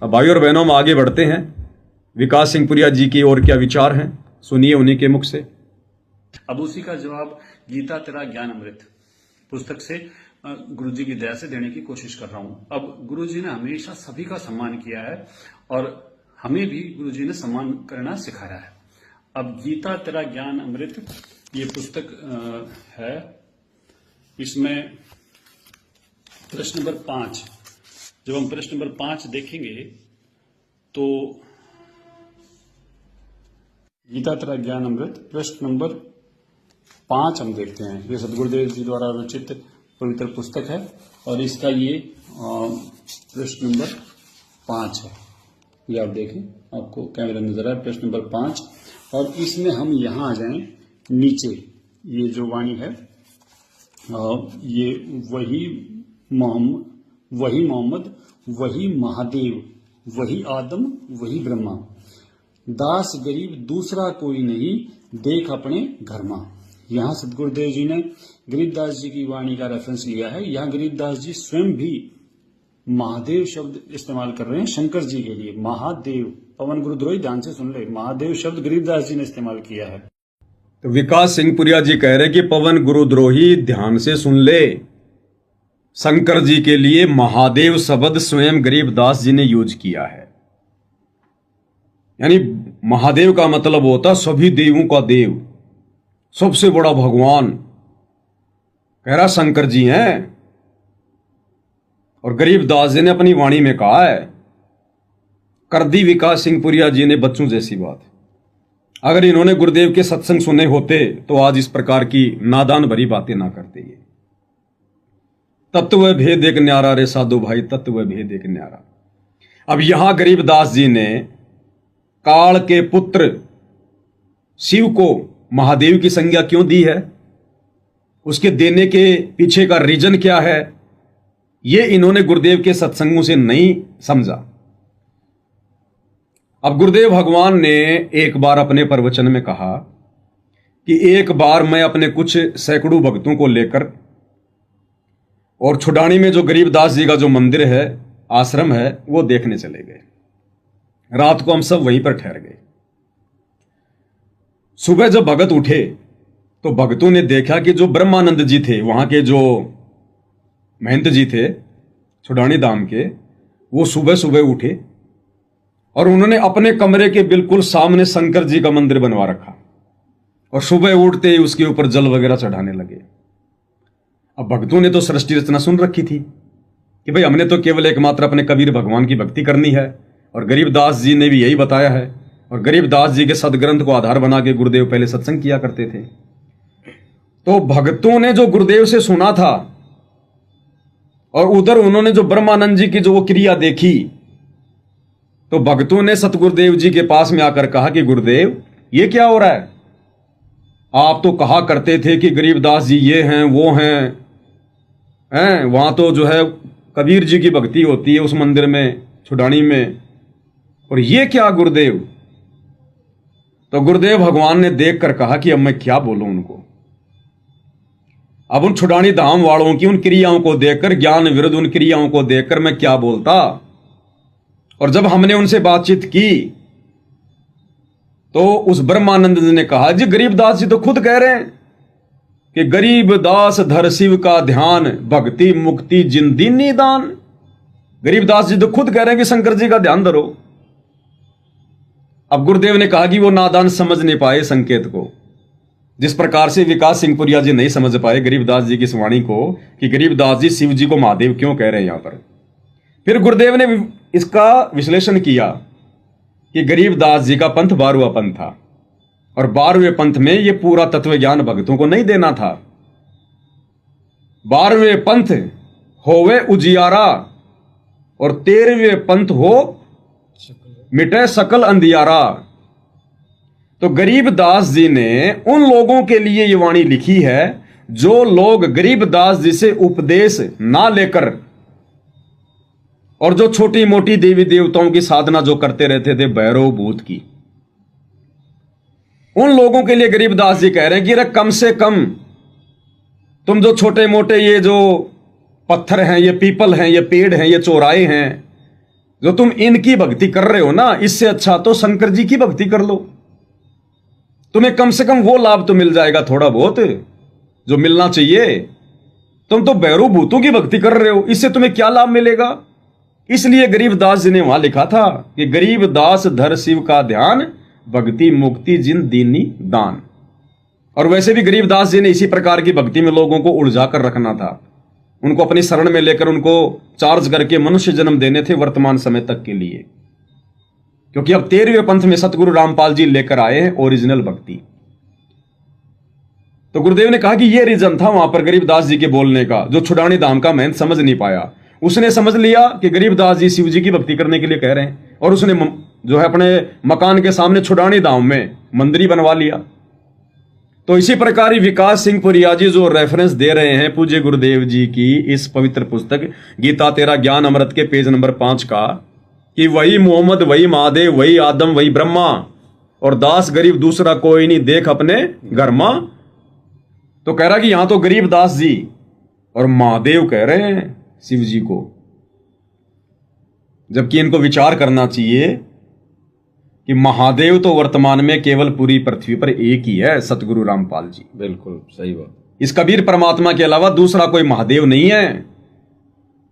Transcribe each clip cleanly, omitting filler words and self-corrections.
अब भाई और बहनों, हम आगे बढ़ते हैं। विकास सिंह पुरिया जी की और क्या विचार हैं, सुनिए उन्हीं के मुख से। अब उसी का जवाब गीता तेरा ज्ञान अमृत पुस्तक से गुरुजी की दया से देने की कोशिश कर रहा हूं। अब गुरुजी ने हमेशा सभी का सम्मान किया है और हमें भी गुरुजी ने सम्मान करना सिखाया है। अब गीता तेरा ज्ञान अमृत ये पुस्तक है। इसमें प्रश्न नंबर 5, जब हम प्रश्न नंबर 5 देखेंगे तो गीता तेरा ज्ञान अमृत प्रश्न नंबर 5 हम देखते हैं। ये सदगुरुदेव जी द्वारा रचित पवित्र पुस्तक है और इसका ये प्रश्न नंबर 5 है। ये आप देखें, आपको कैमरा नजर आए, प्रश्न नंबर 5। और इसमें हम यहाँ आ जाएं नीचे, ये जो वाणी है ये वही मोहम्मद, वही महादेव, वही आदम, वही ब्रह्मा, दास गरीब दूसरा कोई नहीं, देख अपने घर में। यहाँ सदगुरुदेव जी ने गरीबदास जी की वाणी का रेफरेंस लिया है। यहाँ गरीबदास जी स्वयं भी महादेव शब्द इस्तेमाल कर रहे हैं शंकर जी के लिए। महादेव, पवन गुरुद्रोही, ध्यान से सुन ले, महादेव शब्द गरीबदास जी ने इस्तेमाल किया है। तो विकास सिंह पुरिया जी कह रहे कि पवन गुरुद्रोही ध्यान से सुन ले, शंकर जी के लिए महादेव शब्द स्वयं गरीबदास जी ने यूज किया है। यानी महादेव का मतलब होता सभी देवों का देव, सबसे बड़ा भगवान। कह रहा शंकर जी हैं। और गरीबदास जी ने अपनी वाणी में कहा है, कर दी विकास सिंह पुरिया जी ने बच्चों जैसी बात। अगर इन्होंने गुरुदेव के सत्संग सुने होते तो आज इस प्रकार की नादान भरी बातें ना करते। ये तत्व भेद एक न्यारा रे साधु भाई, तत्व भेद एक न्यारा। अब यहां गरीबदास जी ने काल के पुत्र शिव को महादेव की संज्ञा क्यों दी है, उसके देने के पीछे का रीजन क्या है, यह इन्होंने गुरुदेव के सत्संगों से नहीं समझा। अब गुरुदेव भगवान ने एक बार अपने प्रवचन में कहा कि एक बार मैं अपने कुछ सैकड़ों भक्तों को लेकर और छुडानी में जो गरीबदास जी का जो मंदिर है, आश्रम है, वो देखने चले गए। रात को हम सब वहीं पर ठहर गए। सुबह जब भगत उठे तो भक्तों ने देखा कि जो ब्रह्मानंद जी थे, वहां के जो महंत जी थे छुडानी धाम के, वो सुबह सुबह उठे और उन्होंने अपने कमरे के बिल्कुल सामने शंकर जी का मंदिर बनवा रखा और सुबह उठते ही उसके ऊपर जल वगैरह चढ़ाने लगे। अब भक्तों ने तो सृष्टि रचना सुन रखी थी कि भाई हमने तो केवल एकमात्र अपने कबीर भगवान की भक्ति करनी है, और गरीबदास जी ने भी यही बताया है। और गरीबदास जी के सदग्रंथ को आधार बना के गुरुदेव पहले सत्संग किया करते थे। तो भक्तों ने जो गुरुदेव से सुना था और उधर उन्होंने जो ब्रह्मानंद जी की जो वो क्रिया देखी, तो भक्तों ने सतगुरुदेव जी के पास में आकर कहा कि गुरुदेव ये क्या हो रहा है, आप तो कहा करते थे कि गरीबदास जी ये हैं वो हैं, वहां तो जो है कबीर जी की भक्ति होती है उस मंदिर में छुडानी में, और ये क्या गुरुदेव। तो गुरुदेव भगवान ने देखकर कहा कि अब मैं क्या बोलूं उनको। अब उन छुडानी धाम वालों की उन क्रियाओं को देखकर, ज्ञान विरुद्ध उन क्रियाओं को देखकर मैं क्या बोलता। और जब हमने उनसे बातचीत की तो उस ब्रह्मानंद जी ने कहा, जी गरीबदास जी तो खुद कह रहे हैं कि गरीबदास धर शिव का ध्यान, भक्ति मुक्ति जिंदीनी दान। गरीबदास जी तो खुद कह रहे हैं कि शंकर जी का ध्यान धरो। अब गुरुदेव ने कहा कि वो नादान समझ नहीं पाए संकेत को, जिस प्रकार से विकास सिंह पुरिया जी नहीं समझ पाए गरीबदास जी की इस वाणी को कि गरीबदास जी शिव जी को महादेव क्यों कह रहे हैं यहां पर। फिर गुरुदेव ने इसका विश्लेषण किया कि गरीबदास जी का पंथ 12वां पंथ था और 12वें पंथ में ये पूरा तत्व ज्ञान भक्तों को नहीं देना था। 12वें पंथ होवे उजियारा और 13वें पंथ हो मिटे सकल अंधियारा। तो गरीबदास जी ने उन लोगों के लिए ये वाणी लिखी है जो लोग गरीबदास जी से उपदेश ना लेकर और जो छोटी मोटी देवी देवताओं की साधना जो करते रहते थे भैरव भूत की, उन लोगों के लिए गरीबदास जी कह रहे हैं कि अरे कम से कम तुम जो छोटे मोटे ये जो पत्थर हैं, ये पीपल हैं, ये पेड़ हैं, ये चौराहे हैं, जो तुम इनकी भक्ति कर रहे हो ना, इससे अच्छा तो शंकर जी की भक्ति कर लो। तुम्हें कम से कम वो लाभ तो मिल जाएगा थोड़ा बहुत जो मिलना चाहिए। तुम तो भैरव भूतों की भक्ति कर रहे हो, इससे तुम्हें क्या लाभ मिलेगा? इसलिए गरीबदास जी ने वहां लिखा था कि गरीबदास धर शिव का ध्यान, भक्ति मुक्ति जिन दीनी दान। और वैसे भी गरीबदास जी ने इसी प्रकार की भक्ति में लोगों को उलझा कर रखना था, उनको अपनी शरण में लेकर उनको चार्ज करके मनुष्य जन्म देने थे वर्तमान समय तक के लिए। क्योंकि अब 13वें पंथ में सतगुरु रामपाल जी लेकर आए हैं ओरिजिनल भक्ति। तो गुरुदेव ने कहा कि यह रीजन था वहां पर गरीबदास जी के बोलने का, जो छुड़ानी धाम का महंत समझ नहीं पाया। उसने समझ लिया कि गरीबदास जी शिव जी की भक्ति करने के लिए कह रहे हैं, और उसने जो है अपने मकान के सामने छुड़ानी धाम में मंदिर ही बनवा लिया। तो इसी प्रकार ही विकास सिंह पुरिया जी जो रेफरेंस दे रहे हैं पूज्य गुरुदेव जी की इस पवित्र पुस्तक गीता तेरा ज्ञान अमृत के पेज नंबर 5 का, कि वही मोहम्मद, वही महादेव, वही आदम, वही ब्रह्मा, और दास गरीब दूसरा कोई नहीं, देख अपने घर मां। तो कह रहा कि यहां तो गरीबदास जी और महादेव कह रहे हैं शिव जी को, जबकि इनको विचार करना चाहिए कि महादेव तो वर्तमान में केवल पूरी पृथ्वी पर एक ही है, सतगुरु रामपाल जी। बिल्कुल सही बात। इस कबीर परमात्मा के अलावा दूसरा कोई महादेव नहीं है।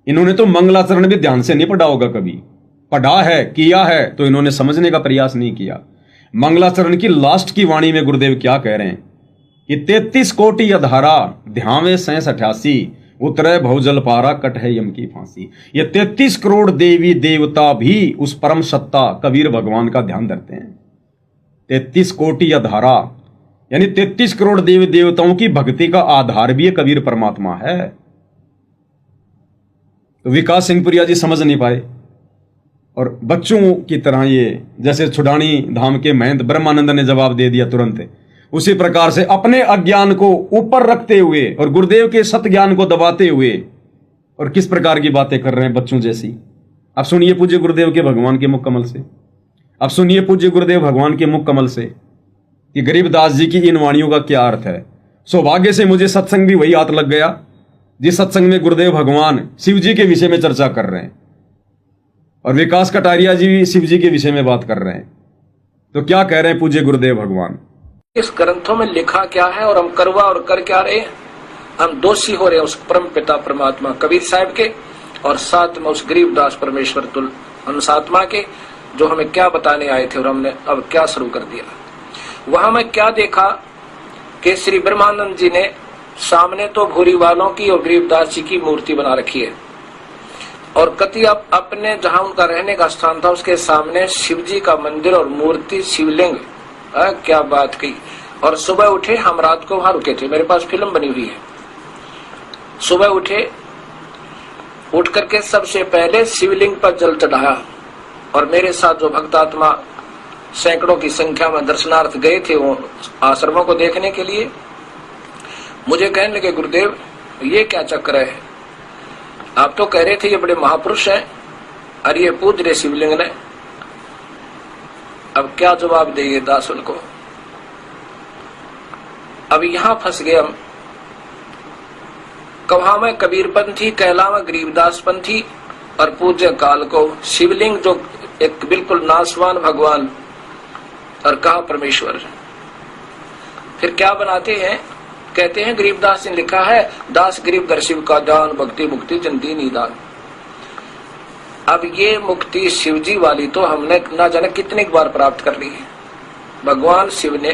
इन्होंने तो मंगलाचरण भी ध्यान से नहीं पढ़ा होगा, कभी पढ़ा है, किया है, तो इन्होंने समझने का प्रयास नहीं किया। मंगलाचरण की लास्ट की वाणी में गुरुदेव क्या कह रहे हैं कि 33 कोटि अधारा ध्यावे 88, उतरे भवजल पारा कट है यम की फांसी। ये 33 करोड़ देवी देवता भी उस परम सत्ता कबीर भगवान का ध्यान धरते हैं। 33 कोटि अधारा यानी 33 करोड़ देवी देवताओं की भक्ति का आधार भी ये कबीर परमात्मा है। तो विकास सिंह पुरिया जी समझ नहीं पाए, और बच्चों की तरह ये, जैसे छुड़ानी धाम के महंत ब्रह्मानंद ने जवाब दे दिया तुरंत, उसी प्रकार से अपने अज्ञान को ऊपर रखते हुए और गुरुदेव के सत ज्ञान को दबाते हुए, और किस प्रकार की बातें कर रहे हैं बच्चों जैसी। अब सुनिए पूज्य गुरुदेव के भगवान के मुख कमल से, अब सुनिए पूज्य गुरुदेव भगवान के मुख कमल से कि गरीबदास जी की इन वाणियों का क्या अर्थ है। सौभाग्य से मुझे सत्संग भी वही हाथ लग गया जिस सत्संग में गुरुदेव भगवान शिव जी के विषय में चर्चा कर रहे हैं, और विकास कटारिया जी भी शिव जी के विषय में बात कर रहे हैं। तो क्या कह रहे हैं पूज्य गुरुदेव भगवान? इस ग्रंथों में लिखा क्या है और हम करवा और कर क्या रहे हैं? हम दोषी हो रहे हैं उस परम पिता परमात्मा कबीर साहब के, और साथ में उस गरीबदास परमेश्वर तुल अंशात्मा के, जो हमें क्या बताने आए थे और हमने अब क्या शुरू कर दिया। वहां मैं क्या देखा कि श्री ब्रह्मानंद जी ने सामने तो भूरी वालों की और गरीबदास जी की मूर्ति बना रखी है, और कति अपने जहां उनका रहने का स्थान था उसके सामने शिव जी का मंदिर और मूर्ति शिवलिंग। क्या बात की। और सुबह उठे, हम रात को वहां रुके थे, मेरे पास फिल्म बनी हुई है। सुबह उठे, उठ करके सबसे पहले शिवलिंग पर जल चढ़ाया, और मेरे साथ जो भक्तात्मा सैकड़ों की संख्या में दर्शनार्थ गए थे वो आश्रमों को देखने के लिए, मुझे कहने लगे गुरुदेव ये क्या चक्कर है, आप तो कह रहे थे ये बड़े महापुरुष हैं और ये पूज रहे शिवलिंग ने। अब क्या जवाब देंगे दास उनको? अब यहां फंस गए हम। कहा मैं कबीरपंथी, कहला मैं गरीबदास पंथी, और पूज्य काल को शिवलिंग जो एक बिल्कुल नासवान भगवान, और कहा परमेश्वर। फिर क्या बनाते हैं? कहते हैं गरीबदास ने लिखा है, दास गरीब दर शिव का दान, भक्ति मुक्ति जन दीनी दान। अब ये मुक्ति शिवजी वाली तो हमने ना जाने कितनी बार प्राप्त कर ली है। भगवान शिव ने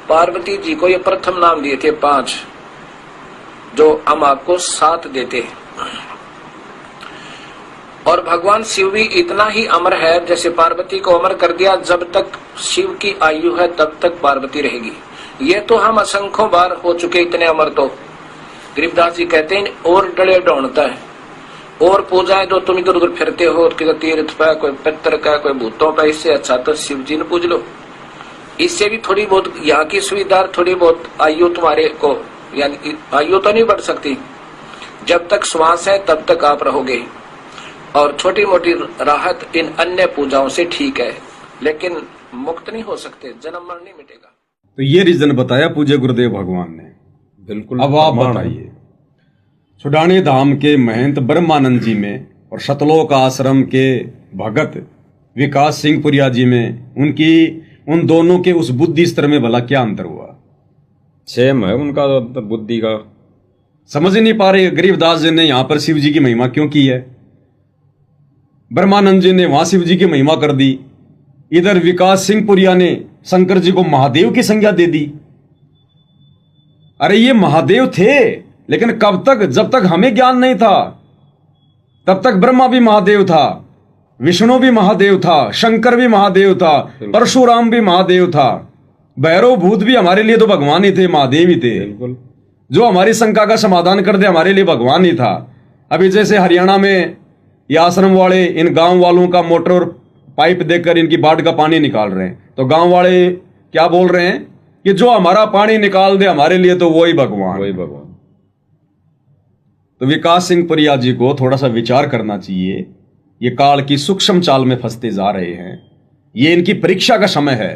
पार्वती जी को ये प्रथम नाम दिए थे 5, जो हम आपको 7 देते हैं। और भगवान शिव भी इतना ही अमर है, जैसे पार्वती को अमर कर दिया, जब तक शिव की आयु है तब तक पार्वती रहेगी। ये तो हम असंख्यों बार हो चुके इतने अमर। तो गरीबदास जी कहते हैं और डले ढूंढता है, और पूजाएं जो तुम इधर उधर फिरते हो, किसी तीर्थ पे, कोई पितर का, कोई भूतों पे, इससे अच्छा तो शिव जी ने पूज लो। इससे भी थोड़ी बहुत यहाँ की सुविधा, थोड़ी बहुत आयु तुम्हारे को, यानी आयु तो नहीं बढ़ सकती, जब तक श्वास है तब तक आप रहोगे, और छोटी मोटी राहत इन अन्य पूजाओं से ठीक है, लेकिन मुक्त नहीं हो सकते, जन्म मरण नहीं मिटेगा। तो ये रीजन बताया पूज्य गुरुदेव भगवान ने। बिल्कुल। अब आप बताइए, छुड़ानी धाम के महंत ब्रह्मानंद जी में और सतलोक आश्रम के भगत विकास सिंह पुरिया जी में उन दोनों के उस बुद्धि स्तर में भला क्या अंतर हुआ? सेम है उनका बुद्धि का। समझ ही नहीं पा रहे गरीबदास जी ने यहां पर शिव जी की महिमा क्यों की है, ब्रह्मानंद जी ने वहां शिव जी की महिमा कर दी, इधर विकास सिंह पुरिया ने शंकर जी को महादेव की संज्ञा दे दी। अरे ये महादेव थे, लेकिन कब तक? जब तक हमें ज्ञान नहीं था तब तक ब्रह्मा भी महादेव था, विष्णु भी महादेव था, शंकर भी महादेव था, परशुराम भी महादेव था, भैरव भूत भी हमारे लिए तो भगवान ही थे, महादेव ही थे। बिल्कुल। जो हमारी शंका का समाधान कर दे हमारे लिए भगवान ही था। अभी जैसे हरियाणा में ये आश्रम वाले इन गांव वालों का मोटर और पाइप देकर इनकी बाढ़ का पानी निकाल रहे हैं, तो गांव वाले क्या बोल रहे हैं कि जो हमारा पानी निकाल दे हमारे लिए तो वही भगवान। तो विकास सिंह पुरिया जी को थोड़ा सा विचार करना चाहिए। ये काल की सूक्ष्म चाल में फंसते जा रहे हैं, ये इनकी परीक्षा का समय है।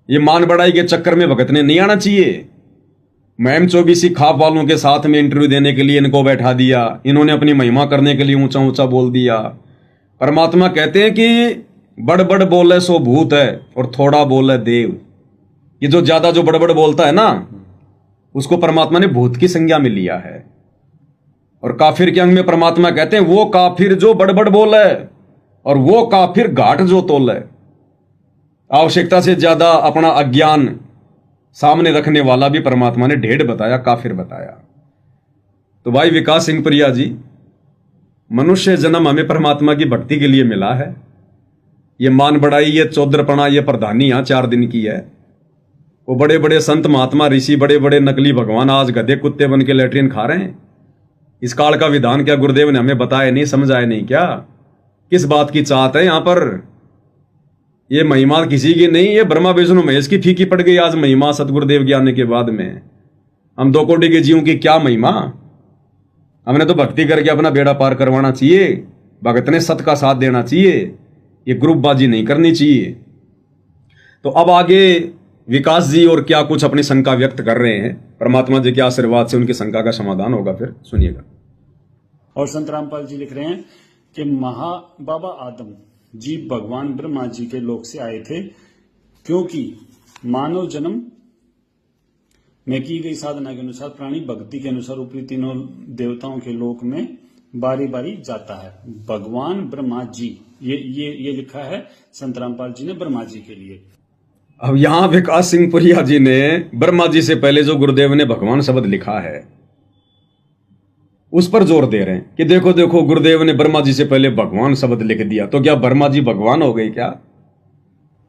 ये मान बढ़ाई के चक्कर में भगतने नहीं आना चाहिए। मैम 24 खाप वालों के साथ में इंटरव्यू देने के लिए इनको बैठा दिया, इन्होंने अपनी महिमा करने के लिए ऊंचा ऊंचा बोल दिया। परमात्मा कहते हैं कि बड़ बड़ बोले सो भूत है और थोड़ा बोले देव। ये जो ज्यादा जो बड़बड़ बोलता है ना, उसको परमात्मा ने भूत की संज्ञा में लिया है। और काफिर के अंग में परमात्मा कहते हैं वो काफिर जो बड़बड़ बोले और वो काफिर घाट जो तोले। आवश्यकता से ज्यादा अपना अज्ञान सामने रखने वाला भी परमात्मा ने ढेड़ बताया, काफिर बताया। तो भाई विकास सिंह पुरिया जी, मनुष्य जन्म हमें परमात्मा की भक्ति के लिए मिला है। ये मान बढ़ाई, ये चौधरपना, ये प्रधानी यहां 4 दिन की है। वो बड़े बड़े संत महात्मा ऋषि, बड़े बड़े नकली भगवान आज गधे कुत्ते बन के लैट्रिन खा रहे हैं। इस काल का विधान क्या गुरुदेव ने हमें बताया नहीं, समझाया नहीं क्या? किस बात की चाहत है यहां पर? ये महिमा किसी की नहीं, ये ब्रह्मा विष्णु महेश की फीकी पड़ गई आज महिमा सतगुरुदेव के आने के बाद में। हम 2 कोटि के जीवों की क्या महिमा? हमने तो भक्ति करके अपना बेड़ा पार करवाना चाहिए, भगत ने सत का साथ देना चाहिए, ये ग्रुपबाजी नहीं करनी चाहिए। तो अब आगे विकास जी और क्या कुछ अपनी शंका व्यक्त कर रहे हैं, परमात्मा जी के आशीर्वाद से उनकी शंका का समाधान होगा, फिर सुनिएगा। और संत रामपाल जी लिख रहे हैं कि बाबा आदम जी भगवान ब्रह्मा जी के लोक से आए थे, क्योंकि मानव जन्म में की गई साधना के अनुसार प्राणी भक्ति के अनुसार ऊपरी तीनों देवताओं के लोक में बारी बारी जाता है। भगवान ब्रह्मा जी, ये लिखा है संत रामपाल जी ने ब्रह्मा जी के लिए। अब यहां विकास सिंह पुरिया जी ने ब्रह्मा जी से पहले जो गुरुदेव ने भगवान शब्द लिखा है उस पर जोर दे रहे हैं कि देखो देखो गुरुदेव ने ब्रह्मा जी से पहले भगवान शब्द लिख दिया, तो क्या ब्रह्मा जी भगवान हो गए? क्या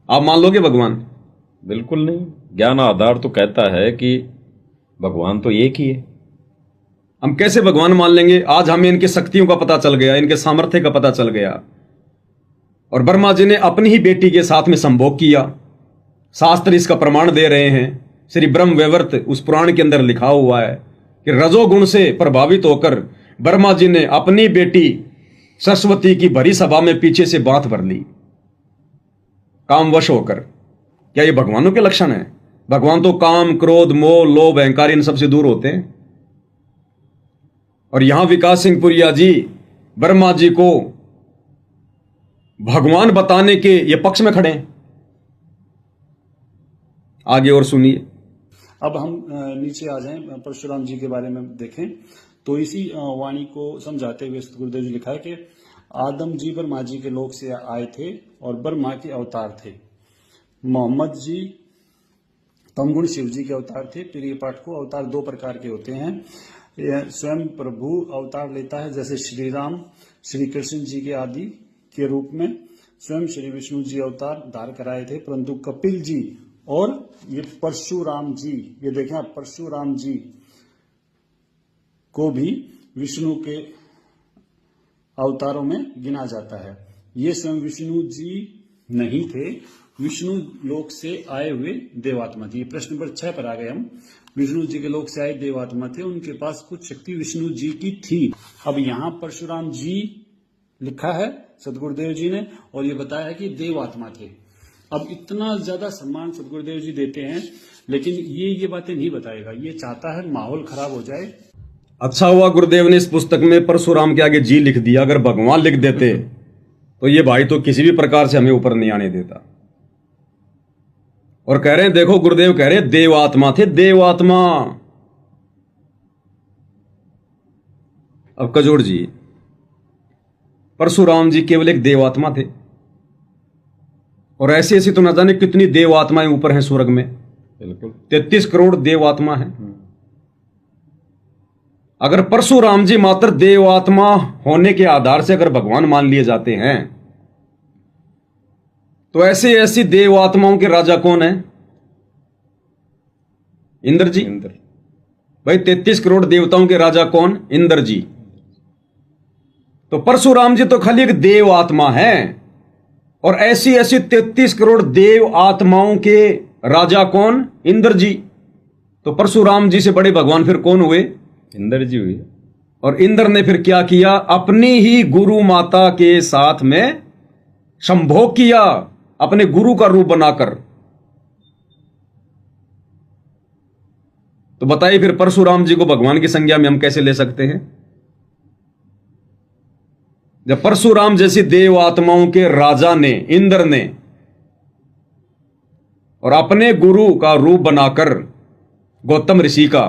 आप मान लोगे भगवान? बिल्कुल नहीं। ज्ञान आधार तो कहता है कि भगवान तो एक ही है। हम कैसे भगवान मान लेंगे? आज हमें इनकी शक्तियों का पता चल गया, इनके सामर्थ्य का पता चल गया। और ब्रह्मा जी ने अपनी ही बेटी के साथ में संभोग किया। शास्त्र इसका प्रमाण दे रहे हैं। श्री ब्रह्म वैवर्त उस पुराण के अंदर लिखा हुआ है कि रजोगुण से प्रभावित होकर ब्रह्मा जी ने अपनी बेटी सरस्वती की भरी सभा में पीछे से बात भर ली, कामवश होकर। क्या ये भगवानों के लक्षण है? भगवान तो काम, क्रोध, मोह, लोभ, अहंकार इन सबसे दूर होते हैं। और यहां विकास सिंह पुरिया जी ब्रह्मा जी को भगवान बताने के ये पक्ष में खड़े हैं। आगे और सुनिए। अब हम नीचे आ जाएं, परशुराम जी के बारे में देखें तो इसी वाणी को समझाते हुए गुरुदेव जी लिखा है कि आदम जी ब्रह्मा जी के लोक से आए थे और ब्रह्मा के अवतार थे। मोहम्मद जी तमगुण शिव जी के अवतार थे। प्रिय पाठ को अवतार 2 प्रकार के होते हैं। स्वयं प्रभु अवतार लेता है, जैसे श्री राम श्री कृष्ण जी के आदि के रूप में। स्वयं श्री विष्णु जी अवतार धार कराए थे, परंतु कपिल जी और ये परशुराम जी, ये देखें आप, परशुराम जी को भी विष्णु के अवतारों में गिना जाता है। ये स्वयं विष्णु जी नहीं थे, विष्णु लोक से आए हुए देवात्मा थे। प्रश्न नंबर 6 पर आ गए हम। विष्णु जी के लोक से आए देवात्मा थे, उनके पास कुछ शक्ति विष्णु जी की थी। अब यहां परशुराम जी लिखा है सदगुरुदेव जी ने, और ये बताया है कि देवात्मा थे। अब इतना ज्यादा सम्मान सदगुरुदेव जी देते हैं, लेकिन ये बातें नहीं बताएगा। ये चाहता है माहौल खराब हो जाए। अच्छा हुआ गुरुदेव ने इस पुस्तक में परशुराम के आगे जी लिख दिया। अगर भगवान लिख देते तो ये भाई तो किसी भी प्रकार से हमें ऊपर नहीं आने देता। और कह रहे हैं, देखो गुरुदेव कह रहे हैं देवात्मा थे, देवात्मा। अब कजोड़ जी, परशुराम जी केवल एक देवात्मा थे और ऐसी ऐसी तो न जाने कितनी देवात्माएं ऊपर हैं स्वर्ग में। बिल्कुल 33 करोड़ देवात्मा हैं। अगर परशुराम जी मात्र देवात्मा होने के आधार से अगर भगवान मान लिए जाते हैं तो ऐसी ऐसी देवात्माओं के राजा कौन है? इंद्र जी। इंद्र। भाई 33 करोड़ देवताओं के राजा कौन? इंद्र जी। तो परशुराम जी तो खाली एक देव आत्मा है और ऐसी ऐसी 33 करोड़ देव आत्माओं के राजा कौन? इंद्र जी। तो परशुराम जी से बड़े भगवान फिर कौन हुए? इंद्र जी हुई। और इंद्र ने फिर क्या किया? अपनी ही गुरु माता के साथ में संभोग किया, अपने गुरु का रूप बनाकर। तो बताइए फिर परशुराम जी को भगवान की संज्ञा में हम कैसे ले सकते हैं? जब परशुराम जैसी देव आत्माओं के राजा ने, इंद्र ने, और अपने गुरु का रूप बनाकर गौतम ऋषि का,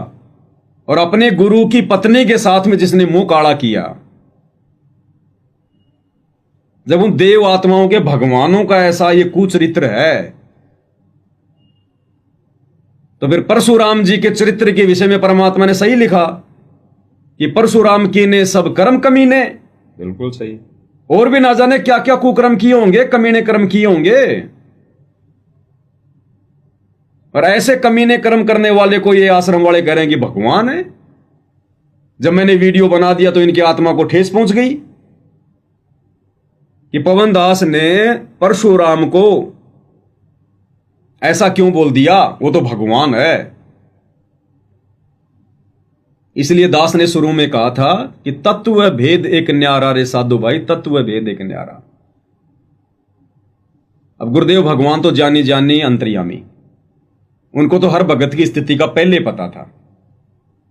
और अपने गुरु की पत्नी के साथ में जिसने मुंह काला किया, जब उन देव आत्माओं के भगवानों का ऐसा ये कुचरित्र है, तो फिर परशुराम जी के चरित्र के विषय में परमात्मा ने सही लिखा कि परशुराम की ने सब कर्म कमीने। बिल्कुल सही। और भी ना जाने क्या क्या कुकर्म किए होंगे, कमीने कर्म किए होंगे। और ऐसे कमीने कर्म करने वाले को ये आश्रम वाले कह रहे हैं कि भगवान है। जब मैंने वीडियो बना दिया तो इनकी आत्मा को ठेस पहुंच गई कि पवन दास ने परशुराम को ऐसा क्यों बोल दिया, वो तो भगवान है। इसलिए दास ने शुरू में कहा था कि तत्व भेद एक न्यारा रे साधु भाई, तत्व भेद एक न्यारा। अब गुरुदेव भगवान तो जानी जानी अंतर्यामी, उनको तो हर भगत की स्थिति का पहले पता था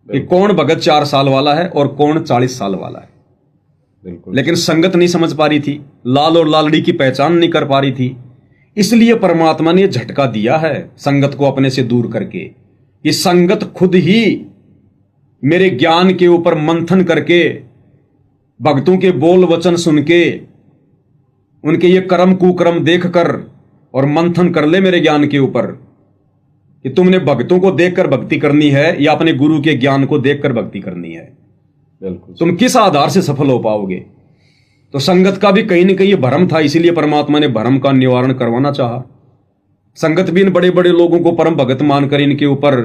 कि कौन भगत 4 साल वाला है और कौन 40 साल वाला है। बिल्कुल। लेकिन संगत नहीं समझ पा रही थी, लाल और लालड़ी की पहचान नहीं कर पा रही थी। इसलिए परमात्मा ने झटका दिया है संगत को अपने से दूर करके, कि संगत खुद ही मेरे ज्ञान के ऊपर मंथन करके, भक्तों के बोल वचन सुन के, उनके ये कर्म कुकर्म देखकर और मंथन कर ले मेरे ज्ञान के ऊपर कि तुमने भक्तों को देखकर भक्ति करनी है या अपने गुरु के ज्ञान को देखकर भक्ति करनी है। बिल्कुल। तुम किस आधार से सफल हो पाओगे? तो संगत का भी कहीं ना कहीं ये भ्रम था, इसीलिए परमात्मा ने भ्रम का निवारण करवाना चाहा। संगत भी इन बड़े बड़े लोगों को परम भगत मानकर इनके ऊपर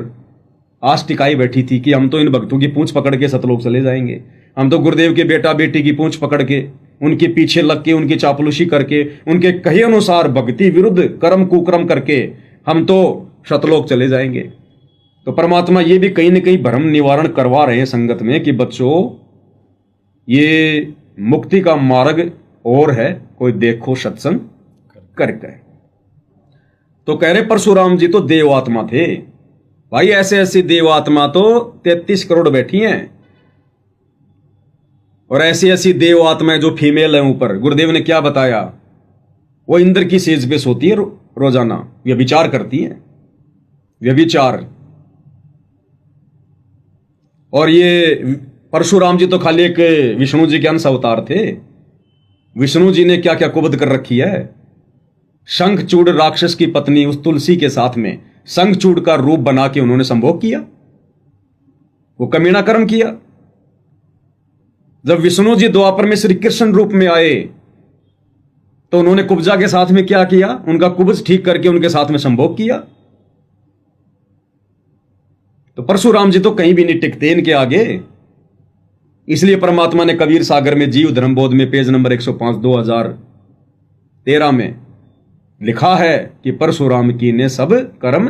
आस टिकाई बैठी थी कि हम तो इन भक्तों की पूंछ पकड़ के सतलोक चले जाएंगे, हम तो गुरुदेव के बेटा बेटी की पूंछ पकड़ के उनके पीछे लग के उनकी चापलूसी करके उनके कहे अनुसार भक्ति विरुद्ध कर्म कुकर्म करके हम तो सतलोक चले जाएंगे। तो परमात्मा ये भी कहीं ना कहीं भ्रम निवारण करवा रहे हैं संगत में कि बच्चों, ये मुक्ति का मार्ग और है, कोई देखो सत्संग करके। तो कह रहे परशुराम जी तो देवात्मा थे भाई, ऐसे ऐसी देवात्मा तो 33 करोड़ बैठी हैं। और ऐसी ऐसी देवात्माएं जो फीमेल हैं ऊपर, गुरुदेव ने क्या बताया, वो इंद्र की सेज पे सोती है रोजाना, व्यभिचार करती हैं, व्यभिचार। और ये परशुराम जी तो खाली एक विष्णु जी के अंश अवतार थे। विष्णु जी ने क्या क्या कुबद कर रखी है। शंखचूड़ राक्षस की पत्नी उस तुलसी के साथ में शंखचूड़ का रूप बना के उन्होंने संभोग किया, वो कमीना कर्म किया। जब विष्णु जी द्वापर में श्री कृष्ण रूप में आए तो उन्होंने कुब्जा के साथ में क्या किया, उनका कुब्ज ठीक करके उनके साथ में संभोग किया। तो परशुराम जी तो कहीं भी नहीं टिकते इनके आगे। इसलिए परमात्मा ने कबीर सागर में जीव धर्म बोध में पेज नंबर 105 2013 में लिखा है कि परशुराम की ने सब कर्म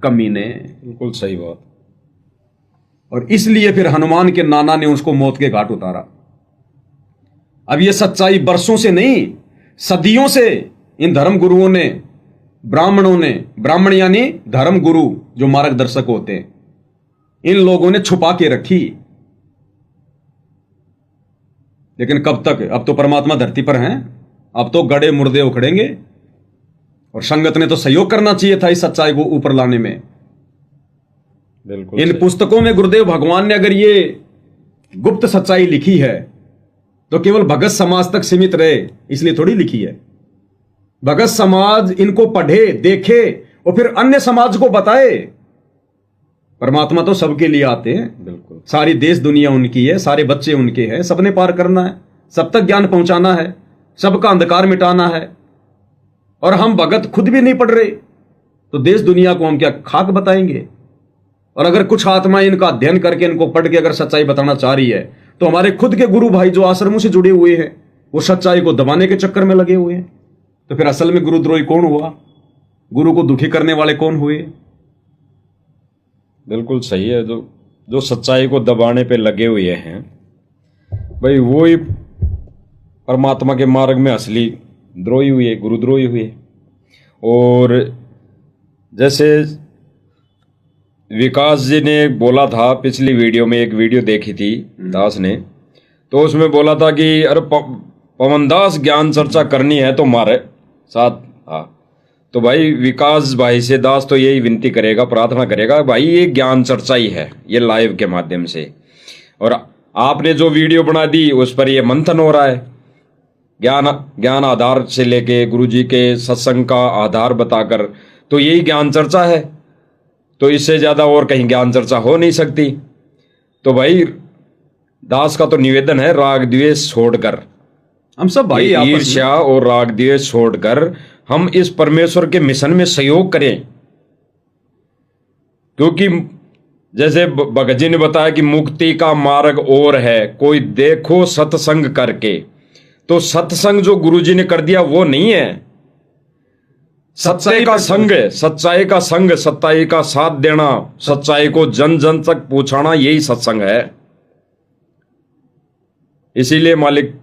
कमीने। बिल्कुल सही बात। और इसलिए फिर हनुमान के नाना ने उसको मौत के घाट उतारा। अब ये सच्चाई बरसों से नहीं, सदियों से इन धर्म गुरुओं ने, ब्राह्मणों ने, ब्राह्मण यानी धर्म गुरु जो मार्गदर्शक होते हैं, इन लोगों ने छुपा के रखी लेकिन कब तक? अब तो परमात्मा धरती पर हैं, अब तो गड़े मुर्दे उखड़ेंगे। और संगत ने तो सहयोग करना चाहिए था इस सच्चाई को ऊपर लाने में। बिल्कुल इन सही। पुस्तकों में गुरुदेव भगवान ने अगर ये गुप्त सच्चाई लिखी है तो केवल भगत समाज तक सीमित रहे इसलिए थोड़ी लिखी है। भगत समाज इनको पढ़े, देखे और फिर अन्य समाज को बताए। परमात्मा तो सबके लिए आते हैं। बिल्कुल। सारी देश दुनिया उनकी है, सारे बच्चे उनके हैं, सबने पार करना है, सब तक ज्ञान पहुंचाना है, सबका अंधकार मिटाना है। और हम भगत खुद भी नहीं पढ़ रहे तो देश दुनिया को हम क्या खाक बताएंगे? और अगर कुछ आत्मा इनका अध्ययन करके, इनको पढ़ के अगर सच्चाई बताना चाह रही है तो हमारे खुद के गुरु भाई जो आश्रमों से जुड़े हुए हैं वो सच्चाई को दबाने के चक्कर में लगे हुए हैं। तो फिर असल में गुरुद्रोही कौन हुआ? गुरु को दुखी करने वाले कौन हुए? बिल्कुल सही है। जो सच्चाई को दबाने पे लगे हुए हैं भाई, वो ही परमात्मा के मार्ग में असली द्रोही हुए, गुरुद्रोही हुए। और जैसे विकास जी ने बोला था पिछली वीडियो में, एक वीडियो देखी थी दास ने, तो उसमें बोला था कि अरे पवन दास ज्ञान चर्चा करनी है तो हमारे साथ। हाँ, तो भाई विकास भाई से दास तो यही विनती करेगा, प्रार्थना करेगा, भाई ये ज्ञान चर्चा ही है, ये लाइव के माध्यम से। और आपने जो वीडियो बना दी उस पर ये मंथन हो रहा है, ज्ञान आधार से लेके गुरुजी के सत्संग का आधार बताकर, तो यही ज्ञान चर्चा है। तो इससे ज्यादा और कहीं ज्ञान चर्चा हो नहीं सकती। तो भाई दास का तो निवेदन है, राग द्वेष छोड़कर, हम सब भाई ईर्ष्या और राग द्वेष छोड़कर हम इस परमेश्वर के मिशन में सहयोग करें। क्योंकि जैसे भगत जी ने बताया कि मुक्ति का मार्ग और है, कोई देखो सत्संग करके। तो सत्संग जो गुरुजी ने कर दिया वो नहीं है, सच्चाई का संग है, सच्चाई का संग, सच्चाई का साथ देना, सच्चाई को जन जन तक पहुंचाना, यही सत्संग है। इसीलिए मालिक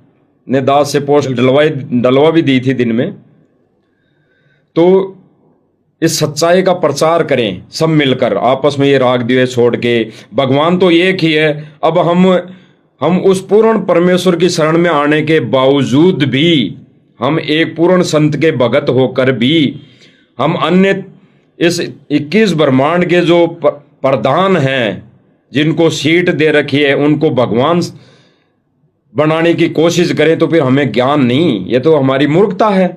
ने दास से पोस्ट डलवा भी दी थी दिन में। तो इस सच्चाई का प्रचार करें सब मिलकर, आपस में ये राग द्वेष छोड़ के। भगवान तो एक ही है। अब हम उस पूर्ण परमेश्वर की शरण में आने के बावजूद भी, हम एक पूर्ण संत के भगत होकर भी, हम अन्य इस 21 ब्रह्मांड के जो प्रधान हैं, जिनको सीट दे रखी है, उनको भगवान बनाने की कोशिश करें तो फिर हमें ज्ञान नहीं, ये तो हमारी मूर्खता है।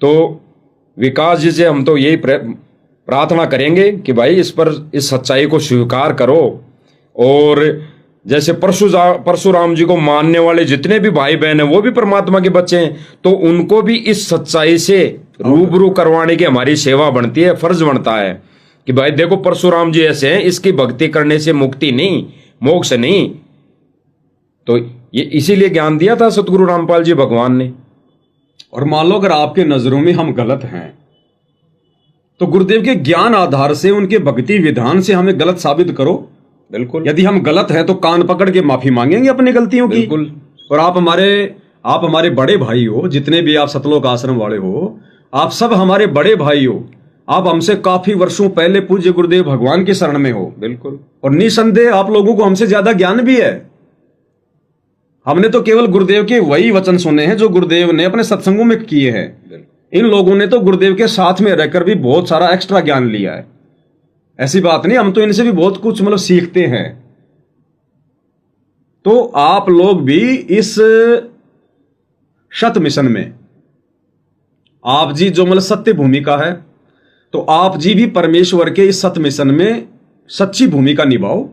तो विकास जी से हम तो यही प्रार्थना करेंगे कि भाई इस सच्चाई को स्वीकार करो। और जैसे परशुराम जी को मानने वाले जितने भी भाई बहन हैं वो भी परमात्मा के बच्चे हैं, तो उनको भी इस सच्चाई से रूबरू करवाने की हमारी सेवा बनती है, फर्ज बनता है कि भाई देखो परशुराम जी ऐसे हैं, इसकी भक्ति करने से मुक्ति नहीं, मोक्ष नहीं। तो ये इसीलिए ज्ञान दिया था सतगुरु रामपाल जी भगवान ने। और मान लो अगर आपके नजरों में हम गलत हैं तो गुरुदेव के ज्ञान आधार से, उनके भक्ति विधान से हमें गलत साबित करो। बिल्कुल। यदि हम गलत हैं तो कान पकड़ के माफी मांगेंगे अपनी गलतियों की। बिल्कुल। और आप हमारे बड़े भाई हो, जितने भी आप सतलोक आश्रम वाले हो, आप सब हमारे बड़े भाई हो। आप हमसे काफी वर्षों पहले पूज्य गुरुदेव भगवान की शरण में हो। बिल्कुल। और निसंदेह आप लोगों को हमसे ज्यादा ज्ञान भी है। हमने तो केवल गुरुदेव के वही वचन सुने हैं जो गुरुदेव ने अपने सत्संगों में किए हैं। इन लोगों ने तो गुरुदेव के साथ में रहकर भी बहुत सारा एक्स्ट्रा ज्ञान लिया है। ऐसी बात नहीं, हम तो इनसे भी बहुत कुछ सीखते हैं। तो आप लोग भी इस शत मिशन में, आप जी जो सत्य भूमिका है, तो आप जी भी परमेश्वर के इस सत्य मिशन में सच्ची भूमिका निभाओ।